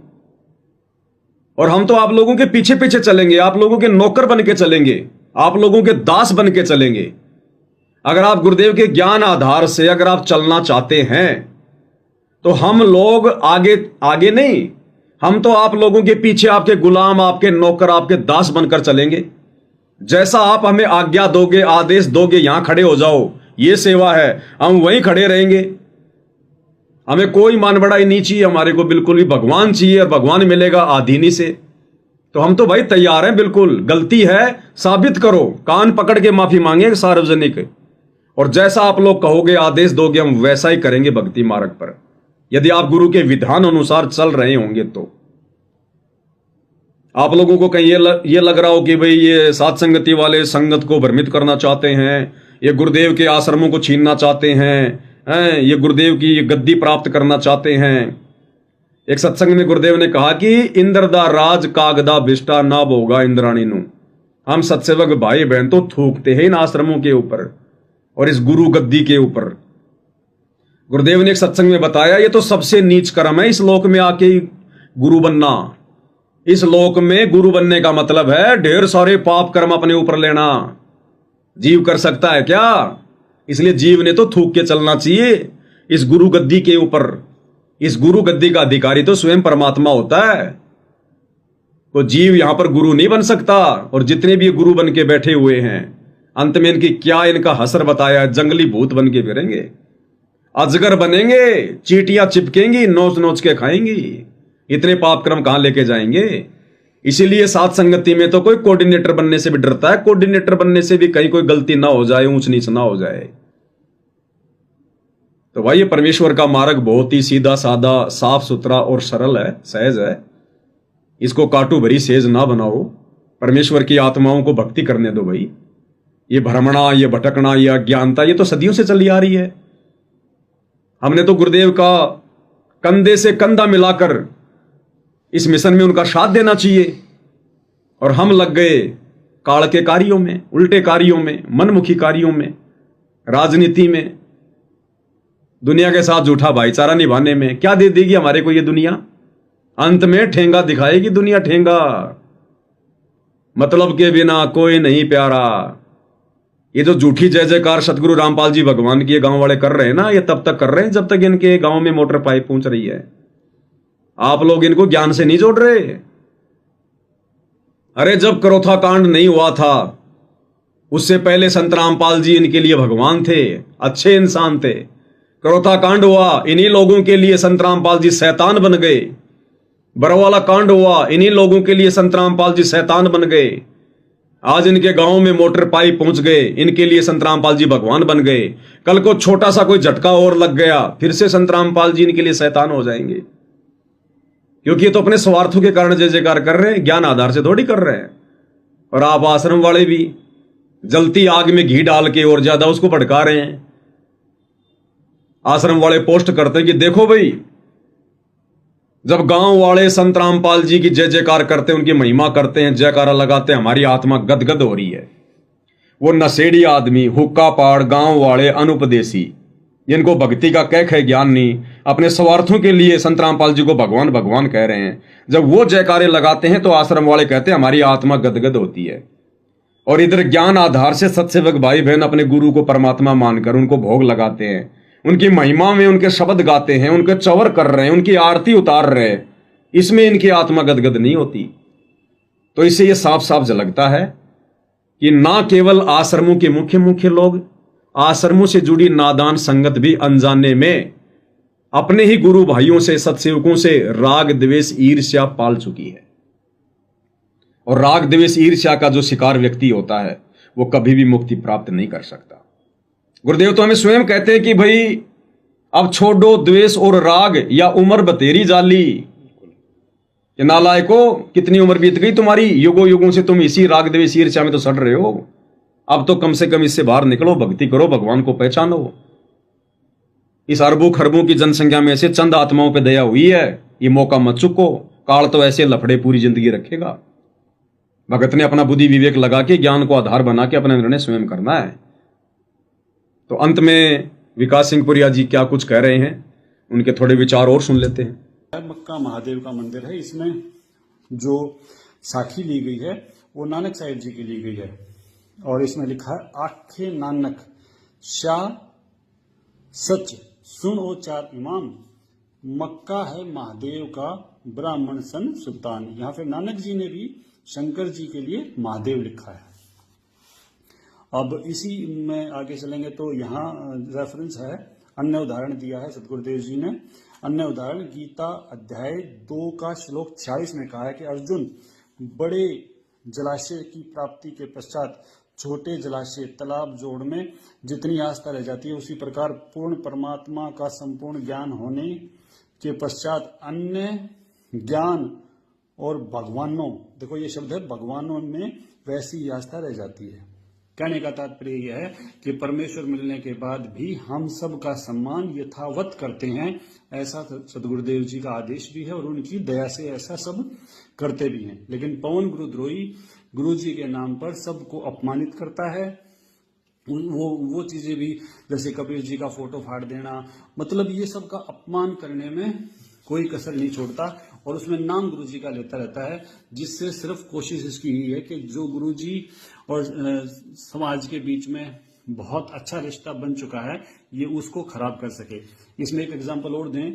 और हम तो आप लोगों के पीछे पीछे चलेंगे, आप लोगों के नौकर बन के चलेंगे, आप लोगों के दास बन के चलेंगे। अगर आप गुरुदेव के ज्ञान आधार से अगर आप चलना चाहते हैं तो हम लोग आगे नहीं, हम तो आप लोगों के पीछे आपके गुलाम, आपके नौकर, आपके दास बनकर चलेंगे। जैसा आप हमें आज्ञा दोगे, आदेश दोगे, यहां खड़े हो जाओ, ये सेवा है, हम वहीं खड़े रहेंगे। हमें कोई मान बढ़ाई नहीं चाहिए, हमारे को बिल्कुल भी भगवान चाहिए, और भगवान मिलेगा आधीनी से। तो हम तो भाई तैयार हैं, बिल्कुल। गलती है साबित करो, कान पकड़ के माफी मांगे सार्वजनिक। और जैसा आप लोग कहोगे, आदेश दोगे, हम वैसा ही करेंगे भक्ति मार्ग पर, यदि आप गुरु के विधान अनुसार चल रहे होंगे तो। आप लोगों को कहीं ये लग रहा हो कि भाई ये सात संगति वाले संगत को भ्रमित करना चाहते हैं, ये गुरुदेव के आश्रमों को छीनना चाहते हैं, ये गुरुदेव की गद्दी प्राप्त करना चाहते हैं। एक सत्संग में गुरुदेव ने कहा कि इंद्र दा राज कागदा बिष्टा ना भोगा इंद्राणी नु। हम सत्सेवक भाई बहन तो थूकते हैं इन आश्रमों के ऊपर और इस गुरु गद्दी के ऊपर। गुरुदेव ने एक सत्संग में बताया ये तो सबसे नीच कर्म है इस लोक में आके गुरु बनना। इस लोक में गुरु बनने का मतलब है ढेर सारे पाप कर्म अपने ऊपर लेना। जीव कर सकता है क्या? इसलिए जीव ने तो थूक के चलना चाहिए इस गुरु गद्दी के ऊपर। इस गुरु गद्दी का अधिकारी तो स्वयं परमात्मा होता है। तो जीव यहां पर गुरु नहीं बन सकता। और जितने भी गुरु बन के बैठे हुए हैं अंत में इनकी क्या इनका हसर बताया, जंगली भूत बन के फिरेंगे, अजगर बनेंगे, चींटियां चिपकेंगी, नोच नोच के खाएंगी। इतने पाप कर्म कहां लेके जाएंगे? इसीलिए सात संगति में तो कोई कोऑर्डिनेटर बनने से भी डरता है। कोऑर्डिनेटर बनने से भी कहीं कोई गलती ना हो जाए, ऊंच नीच ना हो जाए। तो भाई ये परमेश्वर का मार्ग बहुत ही सीधा साधा, साफ सुथरा और सरल है, सहज है। इसको काटू भरी सेज ना बनाओ। परमेश्वर की आत्माओं को भक्ति करने दो भाई। ये भ्रमणा, ये भटकना, ये अज्ञानता, ये तो सदियों से चली आ रही है। हमने तो गुरुदेव का कंधे से कंधा मिलाकर इस मिशन में उनका साथ देना चाहिए। और हम लग गए काल के कार्यों में, उल्टे कार्यों में, मनमुखी कार्यों में, राजनीति में, दुनिया के साथ झूठा भाईचारा निभाने में। क्या दे देगी हमारे को ये दुनिया? अंत में ठेंगा दिखाएगी दुनिया, ठेंगा। मतलब के बिना कोई नहीं प्यारा। ये जो झूठी जय जयकार सतगुरु रामपाल जी भगवान की गांव वाले कर रहे हैं ना, ये तब तक कर रहे हैं जब तक इनके गांव में मोटर पाइप पहुंच रही है। आप लोग इनको ज्ञान से नहीं जोड़ रहे। अरे जब करोथा कांड नहीं हुआ था उससे पहले संत रामपाल जी इनके लिए भगवान थे, अच्छे इंसान थे। करोथा कांड हुआ, इन्हीं लोगों के लिए संत रामपाल जी शैतान बन गए। बरवाला कांड हुआ, इन्हीं लोगों के लिए संत रामपाल जी शैतान बन गए। आज इनके गांव में मोटर पाइप पहुंच गए, इनके लिए संत रामपाल जी भगवान बन गए। कल को छोटा सा कोई झटका और लग गया, फिर से संत रामपाल जी इनके लिए शैतान हो जाएंगे। क्योंकि ये तो अपने स्वार्थों के कारण जय जयकार कर रहे हैं, ज्ञान आधार से थोड़ी कर रहे हैं। और आप आश्रम वाले भी जलती आग में घी डाल के और ज्यादा उसको भड़का रहे हैं। आश्रम वाले पोस्ट करते हैं कि देखो भाई, जब गांव वाले संत रामपाल जी की जय जयकार करते हैं, उनकी महिमा करते हैं, जयकारा लगाते हैं, हमारी आत्मा गदगद हो रही है। वो नशेड़ी आदमी, हुक्का पाड़, गांव वाले अनुपदेशी, जिनको भक्ति का कैख है, ज्ञान नहीं, अपने स्वार्थों के लिए संत रामपाल जी को भगवान भगवान कह रहे हैं। जब वो जयकारे लगाते हैं तो आश्रम वाले कहते हैं हमारी आत्मा गदगद होती है। और इधर ज्ञान आधार से सत्सेवक भाई बहन अपने गुरु को परमात्मा मानकर उनको भोग लगाते हैं, उनकी महिमा में उनके शब्द गाते हैं, उनके चवर कर रहे हैं, उनकी आरती उतार रहे हैं। इसमें इनकी आत्मा गदगद नहीं होती। तो इससे यह साफ साफ झलकता है कि ना केवल आश्रमों के मुख्य मुख्य लोग, आश्रमों से जुड़ी नादान संगत भी अनजाने में अपने ही गुरु भाइयों से, सत्सेवकों से राग द्वेष ईर्ष्या पाल चुकी है। और राग द्वेष ईर्ष्या का जो शिकार व्यक्ति होता है वो कभी भी मुक्ति प्राप्त नहीं कर सकता। गुरुदेव तो हमें स्वयं कहते हैं कि भाई अब छोड़ो द्वेष और राग, या उम्र बतेरी जाली। कि नालायको, कितनी उम्र बीत गई तुम्हारी, युगों युगों से तुम इसी राग द्वेष ईर्ष्या में तो सड़ रहे हो। अब तो कम से कम इससे बाहर निकलो, भक्ति करो, भगवान को पहचानो। इस अरबों खरबों की जनसंख्या में से चंद आत्माओं पे दया हुई है, ये मौका मत चुको। काल तो ऐसे लफड़े पूरी जिंदगी रखेगा। भगत ने अपना बुद्धि विवेक लगा के ज्ञान को आधार बना के अपना निर्णय स्वयं करना है। तो अंत में विकास सिंह पुरिया जी क्या कुछ कह रहे हैं, उनके थोड़े विचार और सुन लेते हैं। मक्का महादेव का मंदिर है। इसमें जो साखी ली गई है वो नानक साहिब जी की ली गई है। और इसमें लिखा है, आखे नानक शाह सच सुन ओ चार इमाम, मक्का है महादेव का ब्राह्मण सन सुल्तान। यहाँ पे नानक जी ने भी शंकर जी के लिए महादेव लिखा है। अब इसी में आगे चलेंगे तो यहाँ रेफरेंस है, अन्य उदाहरण दिया है सदगुरुदेव जी ने। अन्य उदाहरण गीता अध्याय 2 का श्लोक 46 में कहा है कि अर्जुन, बड़े जलाशय की प्राप्ति के पश्चात छोटे जलाशय तालाब जोड़ में जितनी आस्था रह जाती है, उसी प्रकार पूर्ण परमात्मा का संपूर्ण ज्ञान होने के पश्चात अन्य ज्ञान और भगवानों, देखो ये शब्द है, भगवानों में वैसी ही आस्था रह जाती है। कहने का तात्पर्य यह है कि परमेश्वर मिलने के बाद भी हम सब का सम्मान यथावत करते हैं, ऐसा सदगुरुदेव जी का आदेश भी है और उनकी दया से ऐसा सब करते भी हैं। लेकिन पवन गुरुद्रोही गुरु जी के नाम पर सबको अपमानित करता है। वो चीजें भी, जैसे कबीर जी का फोटो फाड़ देना, मतलब ये सब का अपमान करने में कोई कसर नहीं छोड़ता और उसमें नाम गुरु जी का लेता रहता है, जिससे सिर्फ कोशिश इसकी ही है कि जो गुरु जी और समाज के बीच में बहुत अच्छा रिश्ता बन चुका है ये उसको खराब कर सके। इसमें एक एग्जांपल और दें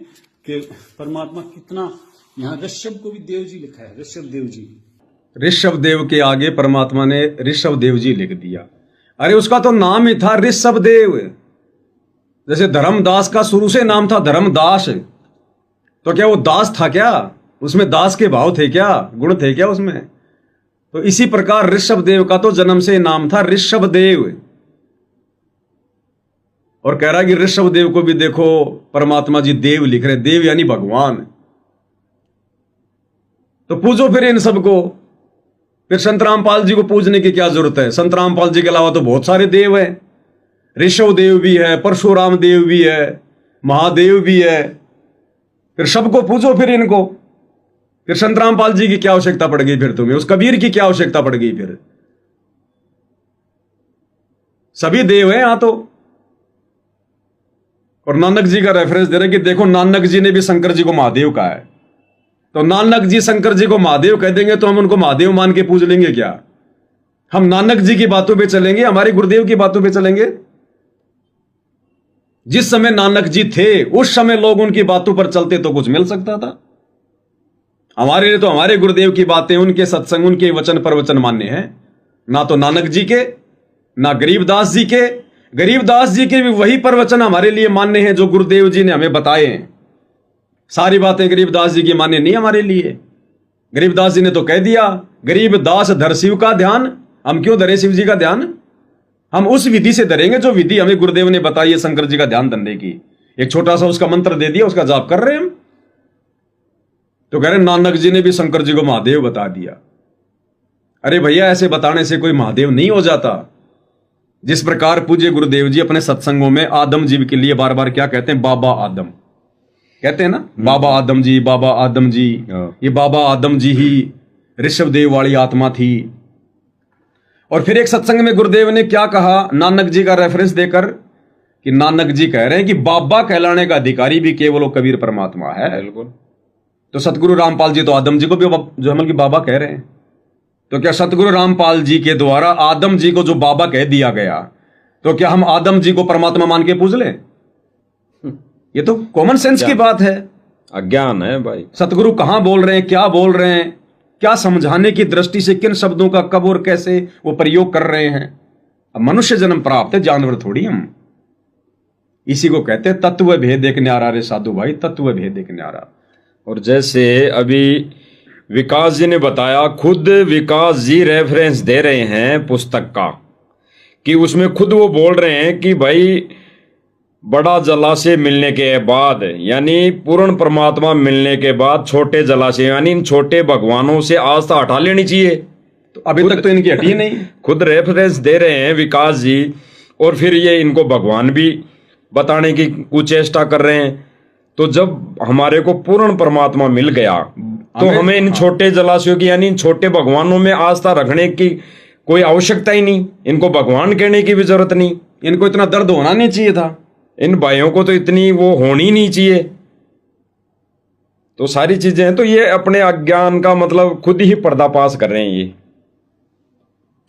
कि परमात्मा कितना, यहाँ ऋषभ को भी देव जी लिखा है, ऋषभ देव जी, ऋषभ देव के आगे परमात्मा ने ऋषभ देव जी लिख दिया। अरे उसका तो नाम ही था ऋषभ देव। जैसे धर्मदास का शुरू से नाम था धर्मदास, तो क्या वो दास था क्या? उसमें दास के भाव थे क्या? गुण थे क्या उसमें? तो इसी प्रकार ऋषभ देव का तो जन्म से नाम था ऋषभ देव। और कह रहा है कि ऋषभ देव को भी देखो परमात्मा जी देव लिख रहे, देव यानी भगवान। तो पूजो फिर इन सबको। फिर संत रामपाल जी को पूजने की क्या जरूरत है? संत रामपाल जी के अलावा तो बहुत सारे देव हैं। ऋषभ देव भी है, परशुराम देव भी है, महादेव भी है। फिर सबको पूजो फिर इनको। फिर संत रामपाल जी की क्या आवश्यकता पड़ गई फिर तुम्हें? उस कबीर की क्या आवश्यकता पड़ गई फिर? सभी देव हैं यहां तो। और नानक जी का रेफरेंस दे रहे कि देखो नानक जी ने भी शंकर जी को महादेव कहा है। तो नानक जी शंकर जी को महादेव कह देंगे तो हम उनको महादेव मान के पूज लेंगे क्या? हम नानक जी की बातों पे चलेंगे, हमारे गुरुदेव की बातों पे चलेंगे? जिस समय नानक जी थे उस समय लोग उनकी बातों पर चलते तो कुछ मिल सकता था। हमारे लिए तो हमारे गुरुदेव की बातें, उनके सत्संग, उनके वचन प्रवचन मान्य हैं। ना तो नानक जी के, ना गरीबदास जी के। गरीबदास जी के भी वही प्रवचन हमारे लिए मान्य हैं जो गुरुदेव जी ने हमें बताए हैं। सारी बातें गरीबदास जी की मान्य नहीं हमारे लिए। गरीबदास जी ने तो कह दिया, गरीबदास धर शिव का ध्यान। हम क्यों धरे शिव जी का ध्यान? हम उस विधि से धरेंगे जो विधि हमें गुरुदेव ने बताई है शंकर जी का ध्यान धरने की। एक छोटा सा उसका मंत्र दे दिया, उसका जाप कर रहे हैं हम। तो कह रहे नानक जी ने भी शंकर जी को महादेव बता दिया। अरे भैया, ऐसे बताने से कोई महादेव नहीं हो जाता। जिस प्रकार पूज्य गुरुदेव जी अपने सत्संगों में आदम जी के लिए बार बार क्या कहते हैं? बाबा आदम कहते हैं ना, बाबा आदम जी, बाबा आदम जी। ये बाबा आदम जी ही ऋषभ देव वाली आत्मा थी। और फिर एक सत्संग में गुरुदेव ने क्या कहा नानक जी का रेफरेंस देकर, कि नानक जी कह रहे हैं कि बाबा कहलाने का अधिकारी भी केवल वो कबीर परमात्मा है। बिल्कुल। तो सतगुरु रामपाल जी तो आदम जी को भी जो हम बाबा कह रहे हैं। तो क्या सतगुरु रामपाल जी के द्वारा आदम जी को जो बाबा कह दिया गया, तो क्या हम आदम जी को परमात्मा मान के पूज लें? ये तो कॉमन सेंस की बात है। अज्ञान है भाई। सतगुरु कहां बोल रहे हैं, क्या बोल रहे हैं, क्या समझाने की दृष्टि से किन शब्दों का कब और कैसे वो प्रयोग कर रहे हैं। अब मनुष्य जन्म प्राप्त है, जानवर थोड़ी हम। इसी को कहते हैं तत्व भेद एक न्यारा रे साधु भाई, तत्व भेद एक न्यारा। और जैसे अभी विकास जी ने बताया, खुद विकास जी रेफरेंस दे रहे हैं पुस्तक का, कि उसमें खुद वो बोल रहे हैं कि भाई बड़ा जलाशय मिलने के बाद, यानी पूर्ण परमात्मा मिलने के बाद छोटे जलाशय, यानी इन छोटे भगवानों से आस्था हटा लेनी चाहिए। तो अभी तक तो इनकी हटी नहीं। खुद रेफरेंस दे रहे हैं विकास जी, और फिर ये इनको भगवान भी बताने की कुचेष्टा कर रहे हैं। तो जब हमारे को पूर्ण परमात्मा मिल गया तो हमें इन छोटे जलाशयों की, यानी इन छोटे भगवानों में आस्था रखने की कोई आवश्यकता ही नहीं। इनको भगवान कहने की भी जरूरत नहीं। इनको इतना दर्द होना नहीं चाहिए था। इन भाइयों को तो इतनी वो होनी नहीं चाहिए। तो सारी चीजें हैं। तो ये अपने अज्ञान का मतलब खुद ही पर्दाफाश कर रहे हैं ये।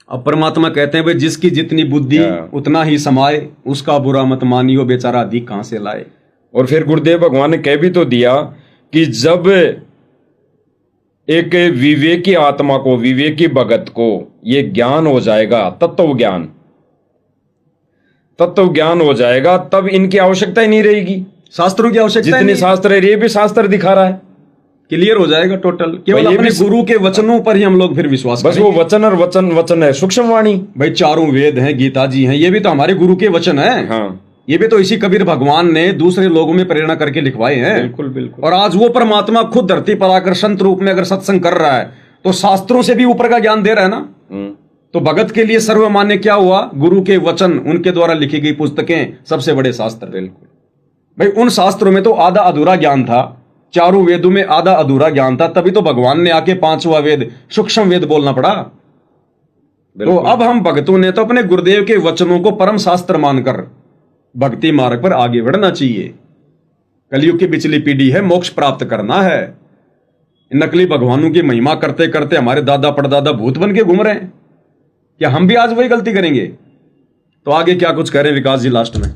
अब परमात्मा कहते हैं भाई जिसकी जितनी बुद्धि उतना ही समाए, उसका बुरा मत मानियो, बेचारा अधिक कहां से लाए। और फिर गुरुदेव भगवान ने कह भी तो दिया कि जब एक विवेकी आत्मा को, विवेकी भगत को ये ज्ञान हो जाएगा, तत्व ज्ञान हो जाएगा, तब इनकी आवश्यकता ही नहीं रहेगी। शास्त्रों की आवश्यकता जितने शास्त्र है, ये भी शास्त्र दिखा रहा है, क्लियर हो जाएगा टोटल। केवल अपने गुरु के वचनों पर ही हम लोग फिर विश्वास बस वो वचन और वचन है सूक्ष्म वाणी। भाई चारों वेद हैं, गीता जी हैं, ये भी तो हमारे गुरु के वचन हैं। हाँ, ये भी तो इसी कबीर भगवान ने दूसरे लोगों में प्रेरणा करके लिखवाए हैं। बिल्कुल बिल्कुल। और आज वो परमात्मा खुद धरती पर आकर संत रूप में अगर सत्संग कर रहा है तो शास्त्रों से भी ऊपर का ज्ञान दे रहा है ना। तो भगत के लिए सर्वमान्य क्या हुआ? गुरु के वचन, उनके द्वारा लिखी गई पुस्तकें सबसे बड़े शास्त्र। बिल्कुल भाई उन शास्त्रों में तो आधा अधूरा ज्ञान था, चारों वेदों में आधा अधूरा ज्ञान था, तभी तो भगवान ने आके पांचवा वेद सूक्ष्म वेद बोलना पड़ा। तो अब हम भक्तों ने तो अपने गुरुदेव के वचनों को परम शास्त्र मानकर भक्ति मार्ग पर आगे बढ़ना चाहिए। कलयुग की पिछली पीढ़ी है, मोक्ष प्राप्त करना है। नकली भगवानों की महिमा करते करते हमारे दादा परदादा भूत बन के घूम रहे हैं। क्या हम भी आज वही गलती करेंगे? तो आगे क्या कुछ करें विकास जी लास्ट में?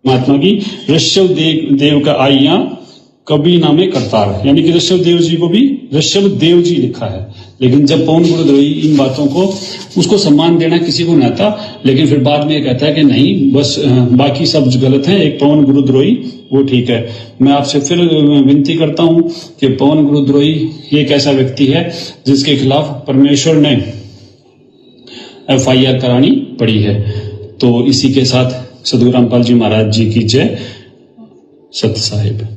महात्मा की ऋषभ देव का आइया कभी नामे करतार, यानी कि ऋषभ देव जी को भी ऋषभ देव जी लिखा है। लेकिन जब पवन गुरुद्रोही इन बातों को, उसको सम्मान देना किसी को नहीं आता, लेकिन फिर बाद में ये कहता है कि नहीं बस बाकी सब गलत हैं, एक पवन गुरुद्रोही वो ठीक है। मैं आपसे फिर विनती करता हूं कि पवन गुरुद्रोही एक ऐसा व्यक्ति है जिसके खिलाफ परमेश्वर ने FIR करानी पड़ी है। तो इसी के साथ सदगुरु रामपाल जी महाराज जी की जय। सत्य साहिब।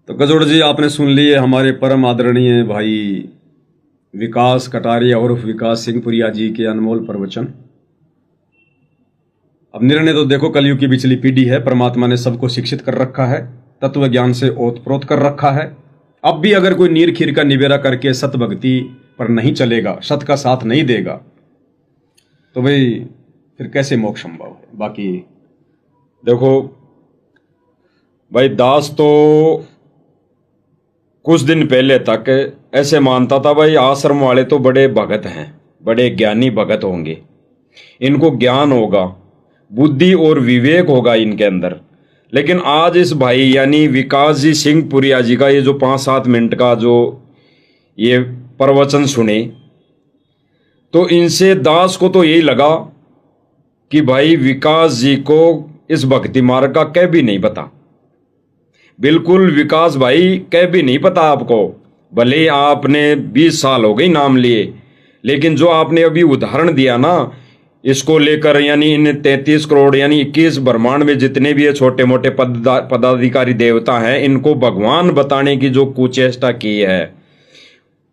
तो गजोड़ जी आपने सुन लिए हमारे परम आदरणीय भाई विकास कटारिया और विकास सिंहपुरिया जी के अनमोल प्रवचन। अब निर्णय तो देखो, कलयुग की पिछली पीढ़ी है, परमात्मा ने सबको शिक्षित कर रखा है, तत्व ज्ञान से ओतप्रोत कर रखा है। अब भी अगर कोई नीर खीर का निबेरा करके सत भक्ति पर नहीं चलेगा, सत का साथ नहीं देगा, तो भाई फिर कैसे मोक्ष संभव है? बाकी देखो भाई, दास तो कुछ दिन पहले तक ऐसे मानता था भाई आश्रम वाले तो बड़े भगत हैं, बड़े ज्ञानी भगत होंगे, इनको ज्ञान होगा, बुद्धि और विवेक होगा इनके अंदर। लेकिन आज इस भाई यानी विकास जी सिंहपुरिया जी का ये जो 5-7 मिनट का जो ये प्रवचन सुने, तो इनसे दास को तो यही लगा कि भाई विकास जी को इस भक्ति मार्ग का कह भी नहीं पता। बिल्कुल विकास भाई कह भी नहीं पता आपको, भले आपने 20 साल हो गई नाम लिए, लेकिन जो आपने अभी उदाहरण दिया ना इसको लेकर, यानी इन 33 करोड़ यानी 21 ब्रह्मांड में जितने भी ये छोटे मोटे पदाधिकारी देवता हैं, इनको भगवान बताने की जो कुचेष्टा की है,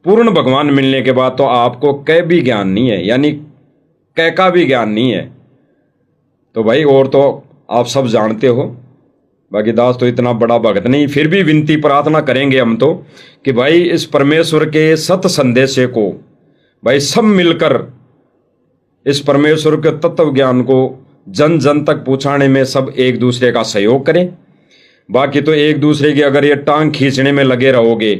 पूर्ण भगवान मिलने के बाद तो आपको कह भी ज्ञान नहीं है, यानी कह का भी ज्ञान नहीं है। तो भाई और तो आप सब जानते हो, बाकी दास तो इतना बड़ा भगत नहीं, फिर भी विनती प्रार्थना करेंगे हम तो कि भाई इस परमेश्वर के सत संदेश को भाई सब मिलकर इस परमेश्वर के तत्व ज्ञान को जन जन तक पहुंचाने में सब एक दूसरे का सहयोग करें। बाकी तो एक दूसरे की अगर ये टांग खींचने में लगे रहोगे,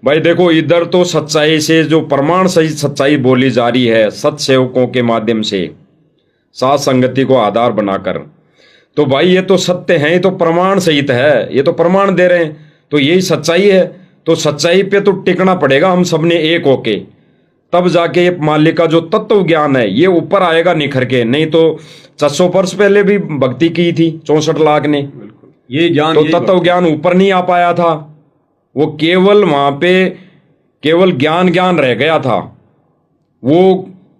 भाई देखो इधर तो सच्चाई से जो प्रमाण सहित सच्चाई बोली जा रही है सत सेवकों के माध्यम से, साथ संगति को आधार बनाकर, तो भाई ये तो सत्य है, ये तो प्रमाण सहित है, ये तो प्रमाण दे रहे हैं, तो यही सच्चाई है। तो सच्चाई पे तो टिकना पड़ेगा हम सबने एक होके, तब जाके ये मालिक का जो तत्व ज्ञान है ये ऊपर आएगा निखर के। नहीं तो 400 वर्ष पहले भी भक्ति की थी 64 लाख ने, ये ज्ञान तो तत्व ज्ञान ऊपर नहीं आ पाया था, वो केवल वहां पे केवल ज्ञान रह गया था, वो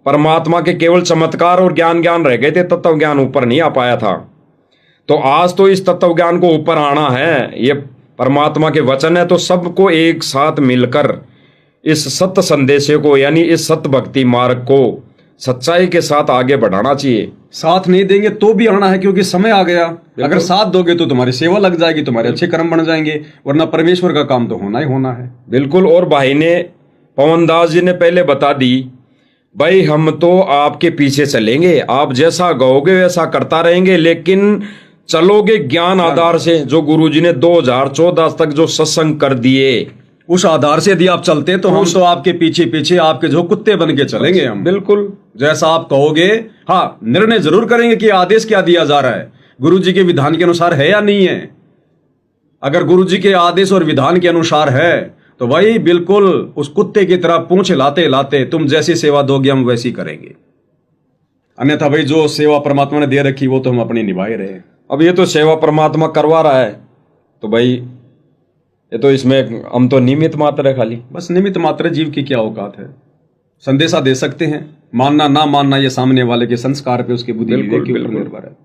परमात्मा के केवल चमत्कार और ज्ञान रह गए थे, तत्व ज्ञान ऊपर नहीं आ पाया था। तो आज तो इस तत्व ज्ञान को ऊपर आना है, ये परमात्मा के वचन है, तो सबको एक साथ मिलकर इस सत्य संदेश को यानी इस सत्य भक्ति मार्ग को सच्चाई के साथ आगे बढ़ाना चाहिए। साथ नहीं देंगे तो भी आना है, क्योंकि समय आ गया। अगर साथ दोगे तो तुम्हारी सेवा लग जाएगी, तुम्हारे अच्छे कर्म बन जाएंगे, वरना परमेश्वर का काम तो होना ही होना है। बिल्कुल। और भाई ने पवन दास जी ने पहले बता दी, भाई हम तो आपके पीछे चलेंगे, आप जैसा गओगे वैसा करता रहेंगे, लेकिन चलोगे ज्ञान आधार से, जो गुरुजी ने 2014 तक जो सत्संग कर दिए उस आधार से यदि आप चलते तो हम तो आपके पीछे पीछे आपके जो कुत्ते बन के चलेंगे हम। बिल्कुल जैसा आप कहोगे। हाँ, निर्णय जरूर करेंगे कि आदेश क्या दिया जा रहा है, गुरु जी के विधान के अनुसार है या नहीं है। अगर गुरु जी के आदेश और विधान के अनुसार है तो भाई बिल्कुल उस कुत्ते की तरह पूंछ लाते लाते तुम जैसी सेवा दोगे हम वैसी करेंगे। अन्यथा भाई जो सेवा परमात्मा ने दे रखी वो तो हम अपनी निभा ही रहे हैं। अब ये तो सेवा परमात्मा करवा रहा है, तो भाई ये तो इसमें हम तो निमित्त मात्र है, खाली बस निमित्त मात्र। जीव की क्या औकात है, संदेशा दे सकते हैं, मानना ना मानना ये सामने वाले के संस्कार पे उसके बुद्धि विवेक के ऊपर निर्भर है।